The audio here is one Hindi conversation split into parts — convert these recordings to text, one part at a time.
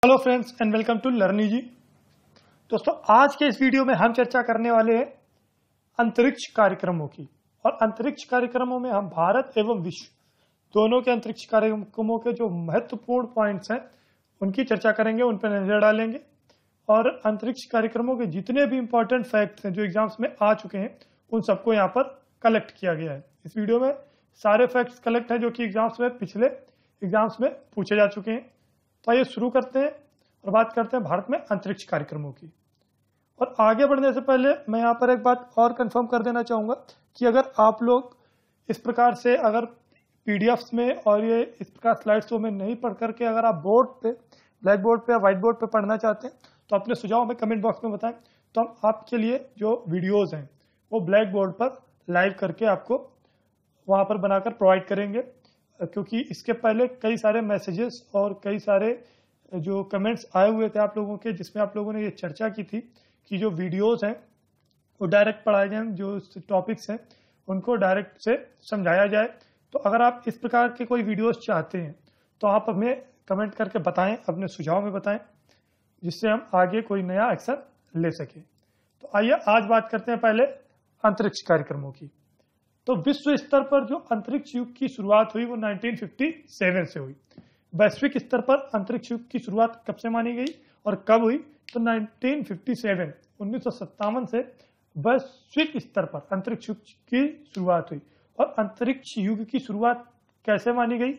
Hello friends and welcome to लर्नी जी। दोस्तों, आज के इस वीडियो में हम चर्चा करने वाले हैं अंतरिक्ष कार्यक्रमों की। और अंतरिक्ष कार्यक्रमों में हम भारत एवं विश्व दोनों के अंतरिक्ष कार्यक्रमों के जो महत्वपूर्ण पॉइंट्स हैं उनकी चर्चा करेंगे, उन पर नजर डालेंगे और अंतरिक्ष कार्यक्रमों के जितने भी इंपॉर्टेंट फैक्ट्स हैं जो एग्जाम्स में आ चुके हैं उन सबको यहाँ पर कलेक्ट किया गया है। इस वीडियो में सारे फैक्ट्स कलेक्ट हैं जो कि एग्जाम्स में पिछले एग्जाम्स में पूछे जा चुके हैं। तो आइए शुरू करते हैं और बात करते हैं भारत में अंतरिक्ष कार्यक्रमों की। और आगे बढ़ने से पहले मैं यहाँ पर एक बात और कंफर्म कर देना चाहूंगा कि अगर आप लोग इस प्रकार से अगर पीडीएफ्स में और ये इस प्रकार स्लाइड शो में नहीं पढ़ करके अगर आप बोर्ड पे, ब्लैक बोर्ड पे या व्हाइट बोर्ड पे पढ़ना चाहते हैं तो अपने सुझाव हमें कमेंट बॉक्स में बताएं। तो हम आपके लिए जो वीडियोज हैं वो ब्लैक बोर्ड पर लाइव करके आपको वहां पर बनाकर प्रोवाइड करेंगे, क्योंकि इसके पहले कई सारे मैसेजेस और कई सारे जो कमेंट्स आए हुए थे आप लोगों के, जिसमें आप लोगों ने ये चर्चा की थी कि जो वीडियोस हैं वो डायरेक्ट पढ़ाए जाएं, जो टॉपिक्स हैं उनको डायरेक्ट से समझाया जाए। तो अगर आप इस प्रकार के कोई वीडियोस चाहते हैं तो आप हमें कमेंट करके बताएं, अपने सुझाव में बताएं, जिससे हम आगे कोई नया एक्शन ले सकें। तो आइए आज बात करते हैं पहले अंतरिक्ष कार्यक्रमों की। तो विश्व स्तर पर जो अंतरिक्ष युग की शुरुआत हुई वो 1957 से हुई। वैश्विक स्तर पर अंतरिक्ष युग की शुरुआत कब से मानी गई और कब हुई? तो 1957 से वैश्विक स्तर पर अंतरिक्ष युग की शुरुआत हुई। और अंतरिक्ष युग की शुरुआत कैसे मानी गई?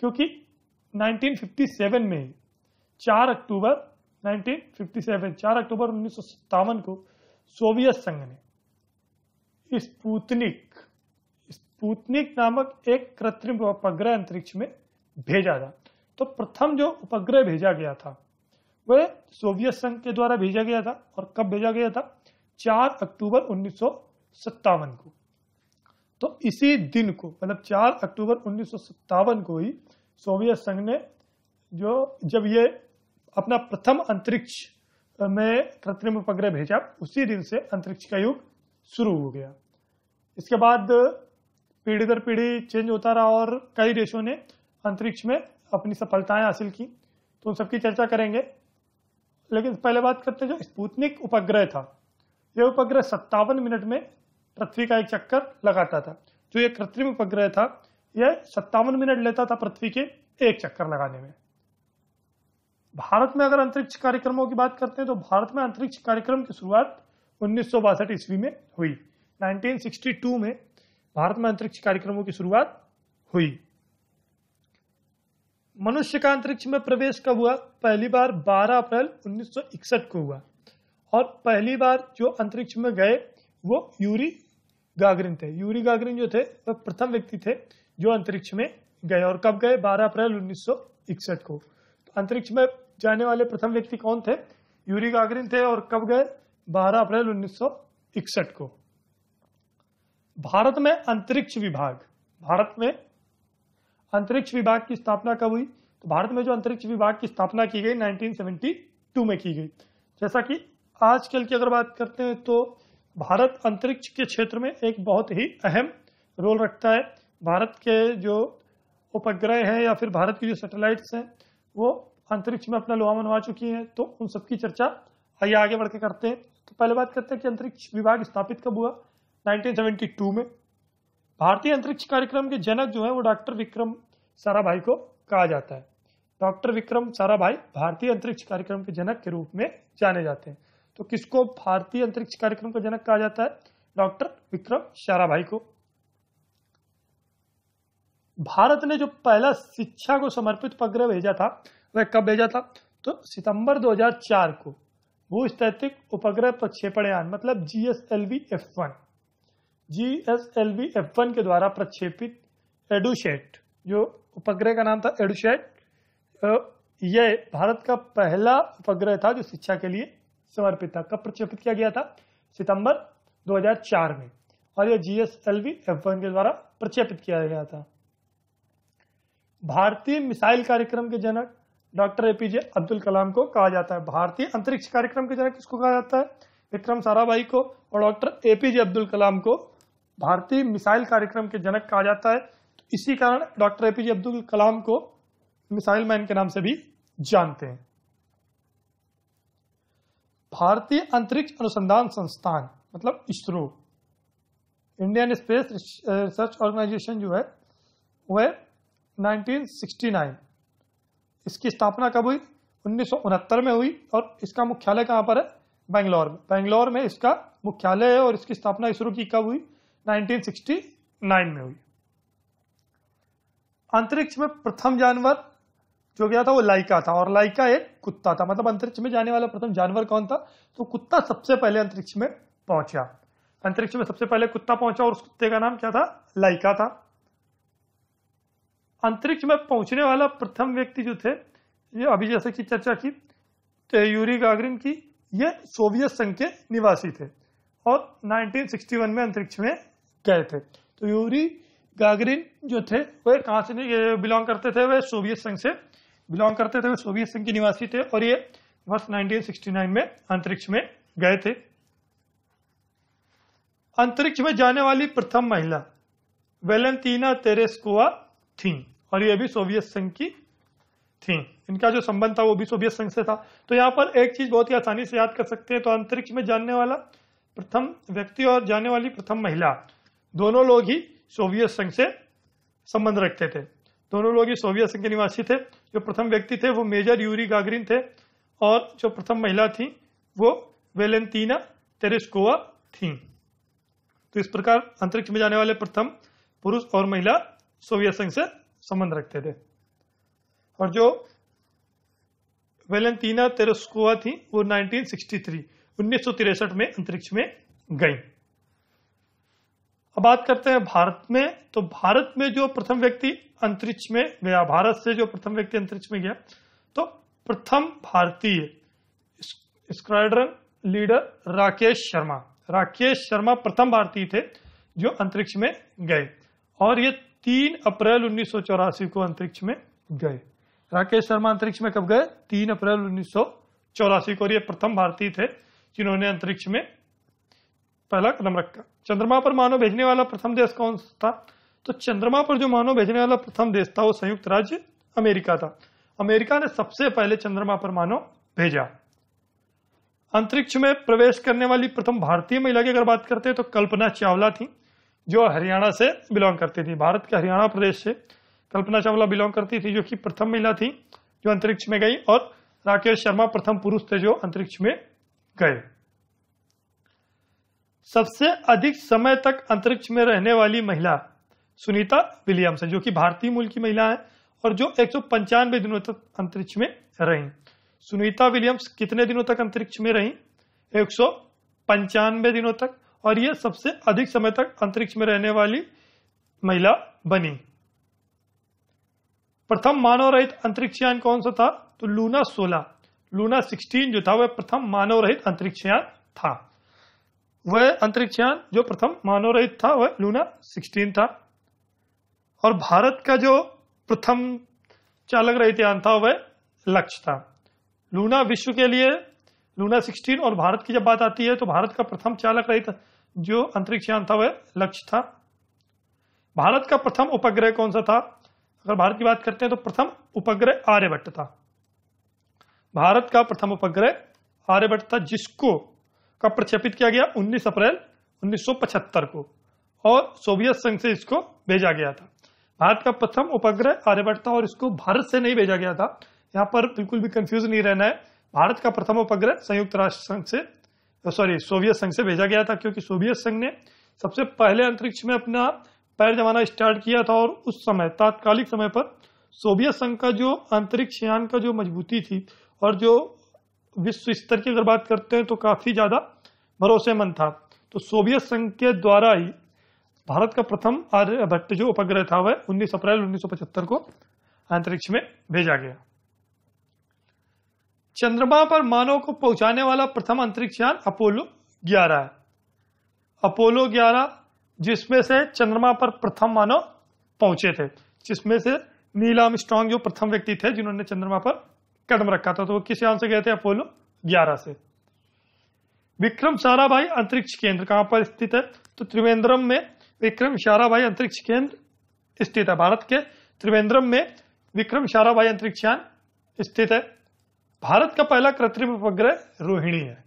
क्योंकि 1957 में 4 अक्टूबर 1957 को सोवियत संघ ने स्पुतनिक नामक एक कृत्रिम उपग्रह अंतरिक्ष में भेजा था। तो प्रथम जो उपग्रह भेजा गया था वह सोवियत संघ के द्वारा भेजा गया था। और कब भेजा गया था? 4 अक्टूबर 1957 को। तो इसी दिन को, मतलब 4 अक्टूबर 1957 को ही सोवियत संघ ने जब ये अपना प्रथम अंतरिक्ष में कृत्रिम उपग्रह भेजा, उसी दिन से अंतरिक्ष का युग शुरू हो गया। इसके बाद पीढ़ी दर पीढ़ी चेंज होता रहा और कई देशों ने अंतरिक्ष में अपनी सफलताएं हासिल की, तो उन सबकी चर्चा करेंगे। लेकिन पहले बात करते हैं जो स्पुतनिक उपग्रह था। यह उपग्रह 57 मिनट में पृथ्वी का एक चक्कर लगाता था। जो ये कृत्रिम उपग्रह था यह 57 मिनट लेता था पृथ्वी के एक चक्कर लगाने में। भारत में अगर अंतरिक्ष कार्यक्रमों की बात करते हैं तो भारत में अंतरिक्ष कार्यक्रम की शुरुआत 1962 ईस्वी में हुई। 1962 में भारत में अंतरिक्ष कार्यक्रमों की शुरुआत हुई। मनुष्य का अंतरिक्ष में प्रवेश कब हुआ? पहली बार 12 अप्रैल 1961 को हुआ। और पहली बार जो अंतरिक्ष में गए वो यूरी गागरिन थे। यूरी गागरिन जो थे वह प्रथम व्यक्ति थे जो अंतरिक्ष में गए। और कब गए? 12 अप्रैल 1961 को। तो अंतरिक्ष में जाने वाले प्रथम व्यक्ति कौन थे? यूरी गागरिन थे। और कब गए? 12 अप्रैल 1961 को। भारत में अंतरिक्ष विभाग की स्थापना कब हुई? तो भारत में जो अंतरिक्ष विभाग की स्थापना की गई 1972 में की गई। जैसा कि आजकल की अगर बात करते हैं तो भारत अंतरिक्ष के क्षेत्र में एक बहुत ही अहम रोल रखता है। भारत के जो उपग्रह हैं या फिर भारत की जो सैटेलाइट्स हैं वो अंतरिक्ष में अपना लोहा मनवा चुकी हैं। तो उन सबकी चर्चा आइए आगे बढ़ के करते हैं। तो पहले बात करते हैं कि अंतरिक्ष विभाग स्थापित कब हुआ? 1972 में। भारतीय अंतरिक्ष कार्यक्रम के जनक जो है वो डॉक्टर विक्रम साराभाई को कहा जाता है। डॉक्टर विक्रम साराभाई भारतीय अंतरिक्ष कार्यक्रम के जनक के रूप में जाने जाते हैं। तो किसको भारतीय अंतरिक्ष कार्यक्रम का जनक कहा जाता है? डॉक्टर विक्रम साराभाई को। भारत ने जो पहला शिक्षा को समर्पित उपग्रह भेजा था वह कब भेजा था? तो सितंबर 2004 को भूस्थैतिक उपग्रह प्रक्षेपण यान मतलब GSLV F1 के द्वारा प्रक्षेपित एडुसैट, जो उपग्रह का नाम था एडुसैट, यह भारत का पहला उपग्रह था जो शिक्षा के लिए समर्पित था। कब प्रक्षेपित किया गया था? सितंबर 2004 में। और यह GSLV F1 के द्वारा प्रक्षेपित किया गया था। भारतीय मिसाइल कार्यक्रम के जनक डॉक्टर APJ अब्दुल कलाम को कहा जाता है। भारतीय अंतरिक्ष कार्यक्रम के जनक किसको कहा जाता है? विक्रम साराभाई को। और डॉक्टर APJ अब्दुल कलाम को भारतीय मिसाइल कार्यक्रम के जनक कहा जाता है। तो इसी कारण डॉक्टर APJ अब्दुल कलाम को मिसाइल मैन के नाम से भी जानते हैं। भारतीय अंतरिक्ष अनुसंधान संस्थान मतलब ISRO, Indian space research organisation जो है वह 1969, इसकी स्थापना कब हुई? 1969 में हुई और इसका मुख्यालय कहां पर है? बेंगलोर में। बेंगलोर में इसका मुख्यालय है और इसकी स्थापना इसरो की कब हुई? 1969 में हुई। अंतरिक्ष में प्रथम जानवर जो गया था वो लाइका था और लाइका एक कुत्ता था। मतलब अंतरिक्ष में जाने वाला प्रथम जानवर कौन था? तो कुत्ता सबसे पहले अंतरिक्ष में पहुंचा। अंतरिक्ष में सबसे पहले कुत्ता पहुंचा और उस कुत्ते का नाम क्या था? लाइका था। अंतरिक्ष में पहुंचने वाला प्रथम व्यक्ति जो थे, ये अभी जैसे कि चर्चा की यूरी गागरिन की, ये सोवियत संघ के निवासी थे और 1961 में अंतरिक्ष में गए थे। तो यूरी गागरिन जो थे वह कहां से बिलोंग करते थे? वह सोवियत संघ से बिलोंग करते थे, वह सोवियत संघ के निवासी थे और ये वर्ष 1969 में अंतरिक्ष में गए थे। अंतरिक्ष में जाने वाली प्रथम महिला वेलेंटीना तेरेस्कोवा थी और ये भी सोवियत संघ की थी। इनका जो संबंध था वो भी सोवियत संघ से था। तो यहां पर एक चीज बहुत ही आसानी से याद कर सकते हैं। तो अंतरिक्ष में जाने वाला प्रथम व्यक्ति और जाने वाली प्रथम महिला दोनों लोग ही सोवियत संघ से संबंध रखते थे। दोनों लोग ही सोवियत संघ के निवासी थे। जो प्रथम व्यक्ति थे वो मेजर यूरी गागरिन थे और जो प्रथम महिला थी वो वेलेंटीना तेरेस्कोवा थी। तो इस प्रकार अंतरिक्ष में जाने वाले प्रथम पुरुष और महिला सोवियत संघ से संबंध रखते थे। और जो वेलेंटीना तेरेस्कोवा थी वो 1963 में अंतरिक्ष में गई। अब बात करते हैं भारत में। तो भारत में जो प्रथम व्यक्ति अंतरिक्ष में गया, भारत से जो प्रथम व्यक्ति अंतरिक्ष में गया, तो प्रथम भारतीय स्क्वाड्रन लीडर राकेश शर्मा प्रथम भारतीय थे जो अंतरिक्ष में गए और ये 3 अप्रैल 1984 को अंतरिक्ष में गए। राकेश शर्मा अंतरिक्ष में कब गए? 3 अप्रैल 1984 को। और ये प्रथम भारतीय थे जिन्होंने अंतरिक्ष में पहला कदम रखा। चंद्रमा पर मानव भेजने वाला प्रथम देश कौन था? तो चंद्रमा पर जो मानव भेजने वाला प्रथम देश था वो संयुक्त राज्य अमेरिका था। अमेरिका ने सबसे पहले चंद्रमा पर मानव भेजा। अंतरिक्ष में प्रवेश करने वाली प्रथम भारतीय महिला की अगर बात करते हैं तो कल्पना चावला थी जो हरियाणा से बिलोंग करती थी। भारत के हरियाणा प्रदेश से कल्पना चावला बिलोंग करती थी जो कि प्रथम महिला थी जो अंतरिक्ष में गई। और राकेश शर्मा प्रथम पुरुष थे जो अंतरिक्ष में गए। सबसे अधिक समय तक अंतरिक्ष में रहने वाली महिला सुनीता विलियम्स है जो कि भारतीय मूल की महिला है और जो 195 दिनों तक अंतरिक्ष में रही। सुनीता विलियम्स कितने दिनों तक अंतरिक्ष में रही? 195 दिनों तक। और यह सबसे अधिक समय तक अंतरिक्ष में रहने वाली महिला बनी। प्रथम मानव रहित अंतरिक्ष यान कौन सा था? तो लूना 16 जो था वह प्रथम मानव रहित अंतरिक्ष यान था। वह अंतरिक्ष यान जो प्रथम मानव रहित था वह लूना 16 था। और भारत का जो प्रथम चालक रहित यान था वह लक्ष्य था। लूना विश्व के लिए लूना 16 और भारत की जब बात आती है तो भारत का प्रथम चालक रहित जो अंतरिक्ष यान था वह लक्ष्य था। भारत का प्रथम उपग्रह कौन सा था? अगर भारत की बात करते हैं तो प्रथम उपग्रह आर्यभट्ट था। भारत का प्रथम उपग्रह आर्यभट्ट था जिसको का प्रक्षेपित किया गया 19 अप्रैल 1975 को और सोवियत संघ से इसको भेजा गया था। भारत का प्रथम उपग्रह आर्यभट्ट था और इसको भारत से नहीं भेजा गया था। यहाँ पर बिल्कुल भी कंफ्यूज नहीं रहना है। भारत का प्रथम उपग्रह संयुक्त राष्ट्र संघ से सोवियत संघ से भेजा गया था क्योंकि सोवियत संघ ने सबसे पहले अंतरिक्ष में अपना पैर जमाना स्टार्ट किया था और उस समय तात्कालिक समय पर सोवियत संघ का जो अंतरिक्ष यान का जो मजबूती थी और जो विश्व स्तर की अगर बात करते हैं तो काफी ज्यादा भरोसेमंद था। तो सोवियत संघ के द्वारा ही भारत का प्रथम आर्यभट्ट जो उपग्रह था वह 19 अप्रैल 1975 को अंतरिक्ष में भेजा गया। चंद्रमा पर मानव को पहुंचाने वाला प्रथम अंतरिक्ष यान अपोलो 11 है। अपोलो 11 जिसमें से चंद्रमा पर प्रथम मानव पहुंचे थे, जिसमें से नील आर्मस्ट्रांग जो प्रथम व्यक्ति थे जिन्होंने चंद्रमा पर कदम रखा था। तो वो किस यान से गए थे? अपोलो 11 से। विक्रम साराभाई अंतरिक्ष केंद्र कहां पर स्थित है? तो त्रिवेंद्रम में विक्रम साराभाई अंतरिक्ष केंद्र स्थित है। भारत के त्रिवेंद्रम में विक्रम साराभाई अंतरिक्ष यान स्थित है। भारत का पहला कृत्रिम उपग्रह रोहिणी है।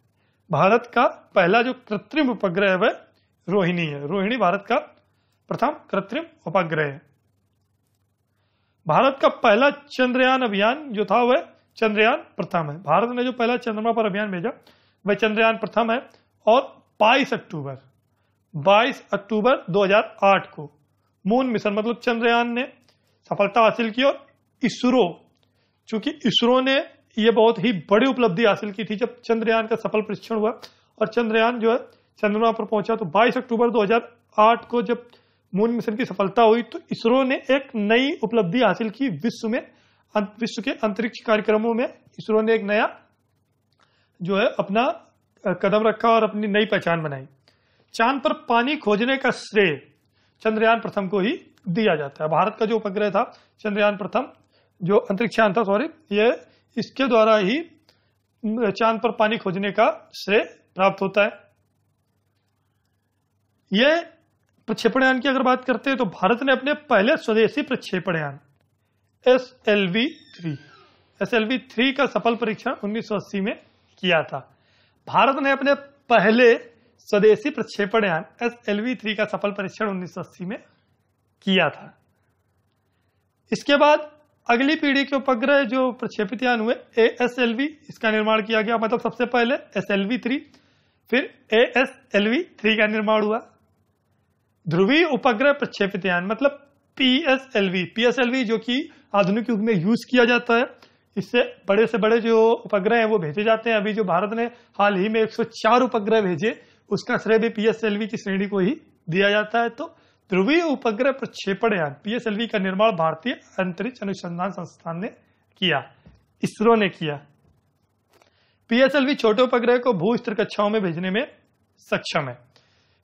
भारत का पहला जो कृत्रिम उपग्रह है वह रोहिणी है। रोहिणी भारत का प्रथम कृत्रिम उपग्रह है। भारत का पहला चंद्रयान अभियान जो था वह चंद्रयान प्रथम है। भारत ने जो पहला चंद्रमा पर अभियान भेजा वह चंद्रयान प्रथम है और 22 अक्टूबर 2008 को मून मिशन मतलब चंद्रयान ने सफलता हासिल की। और इसरो, चूंकि इसरो ने यह बहुत ही बड़ी उपलब्धि हासिल की थी जब चंद्रयान का सफल परीक्षण हुआ और चंद्रयान जो है चंद्रमा पर पहुंचा, तो 22 अक्टूबर 2008 को जब मून मिशन की सफलता हुई तो इसरो ने एक नई उपलब्धि हासिल की। विश्व के अंतरिक्ष कार्यक्रमों में इसरो ने एक नया जो है अपना कदम रखा और अपनी नई पहचान बनाई। चांद पर पानी खोजने का श्रेय चंद्रयान प्रथम को ही दिया जाता है। भारत का जो उपग्रह था चंद्रयान प्रथम, जो अंतरिक्ष यान था ये इसके द्वारा ही चांद पर पानी खोजने का श्रेय प्राप्त होता है। यह प्रक्षेपण यान की अगर बात करते हैं तो भारत ने अपने पहले स्वदेशी प्रक्षेपण यान SLV-3 का सफल परीक्षण 1980 में किया था। भारत ने अपने पहले स्वदेशी प्रक्षेपण यान SLV-3 का सफल परीक्षण 1980 में किया था। इसके बाद अगली पीढ़ी के उपग्रह जो प्रक्षेपित यान हुए ASLV, इसका निर्माण किया गया। मतलब सबसे पहले SLV-3 फिर ASLV-3 का निर्माण हुआ। ध्रुवीय उपग्रह प्रक्षेपित यान मतलब PSLV जो कि आधुनिक युग में यूज किया जाता है। इससे बड़े से बड़े जो उपग्रह हैं वो भेजे जाते हैं। अभी जो भारत ने हाल ही में 104 उपग्रह भेजे उसका श्रेय भी PSLV की श्रेणी को ही दिया जाता है। तो ध्रुवीय उपग्रह प्रक्षेपण यान PSLV का निर्माण भारतीय अंतरिक्ष अनुसंधान संस्थान ने किया, इसरो ने किया। PSLV छोटे उपग्रह को भू स्तर कक्षाओं में भेजने में सक्षम है।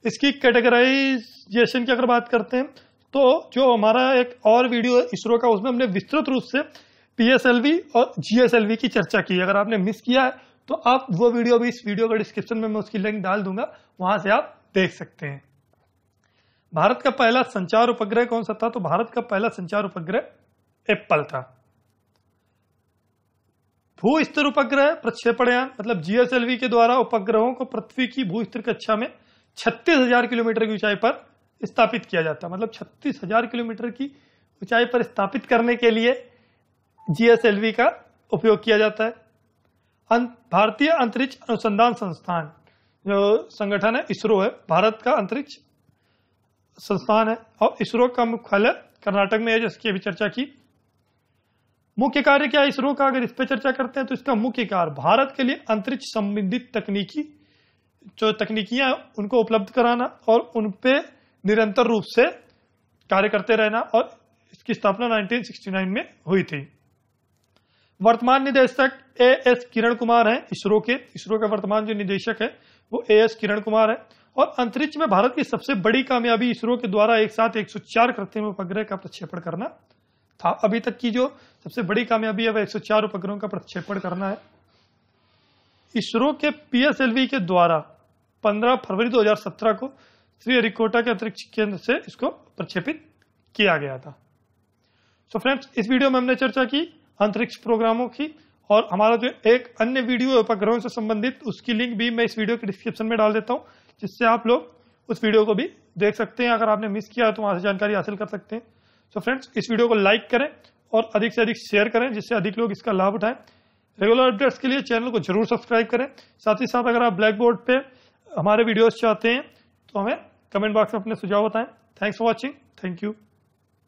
इसकी कैटेगराइजेशन की अगर बात करते हैं तो जो हमारा एक और वीडियो है इसरो का, उसमें हमने विस्तृत रूप से PSLV और GSLV की चर्चा की। अगर आपने मिस किया है तो आप वो वीडियो भी इस वीडियो का डिस्क्रिप्शन में मैं उसकी लिंक डाल दूंगा, वहां से आप देख सकते हैं। भारत का पहला संचार उपग्रह कौन सा था? तो भारत का पहला संचार उपग्रह एप्पल था। भू स्तर उपग्रह प्रक्षेपण यान मतलब GSLV के द्वारा उपग्रहों को पृथ्वी की भू स्तर कक्षा में 36,000 किलोमीटर की ऊंचाई पर स्थापित किया जाता है। मतलब 36,000 किलोमीटर की ऊंचाई पर स्थापित करने के लिए GSLV का उपयोग किया जाता है। भारतीय अंतरिक्ष अनुसंधान संस्थान जो संगठन है इसरो है, भारत का अंतरिक्ष संस्थान है और इसरो का मुख्यालय कर्नाटक में है, जिसकी अभी चर्चा की। मुख्य कार्य क्या है इसरो का? अगर इस पर चर्चा करते हैं तो इसका मुख्य कार्य भारत के लिए अंतरिक्ष संबंधित जो तकनीकियां उनको उपलब्ध कराना और उन पे निरंतर रूप से कार्य करते रहना, और इसकी स्थापना 1969 में हुई थी। वर्तमान निदेशक AS किरण कुमार हैं इसरो का वर्तमान जो निदेशक है वो AS किरण कुमार है। और अंतरिक्ष में भारत की सबसे बड़ी कामयाबी इसरो के द्वारा एक साथ 104 कृत्रिम उपग्रह का प्रक्षेपण करना था। अभी तक की जो सबसे बड़ी कामयाबी है वह 104 उपग्रहों का प्रक्षेपण करना है। इसरो के PSLV के द्वारा 15 फरवरी 2017 को श्रीहरिकोटा के अंतरिक्ष केंद्र से इसको प्रक्षेपित किया गया था। सो फ्रेंड्स, इस वीडियो में हमने चर्चा की अंतरिक्ष प्रोग्रामों की, और हमारा जो एक अन्य वीडियो उपग्रहों से संबंधित उसकी लिंक भी मैं इस वीडियो के डिस्क्रिप्शन में डाल देता हूं, जिससे आप लोग उस वीडियो को भी देख सकते हैं। अगर आपने मिस किया तो वहां से जानकारी हासिल कर सकते हैं। सो फ्रेंड्स, इस वीडियो को लाइक करें और अधिक से अधिक शेयर करें, जिससे अधिक लोग इसका लाभ उठाएं। रेगुलर अपडेट्स के लिए चैनल को जरूर सब्सक्राइब करें। साथ ही साथ अगर आप ब्लैक बोर्ड पे हमारे वीडियोस चाहते हैं तो हमें कमेंट बॉक्स में अपने सुझाव बताएं। Thanks for watching. Thank you.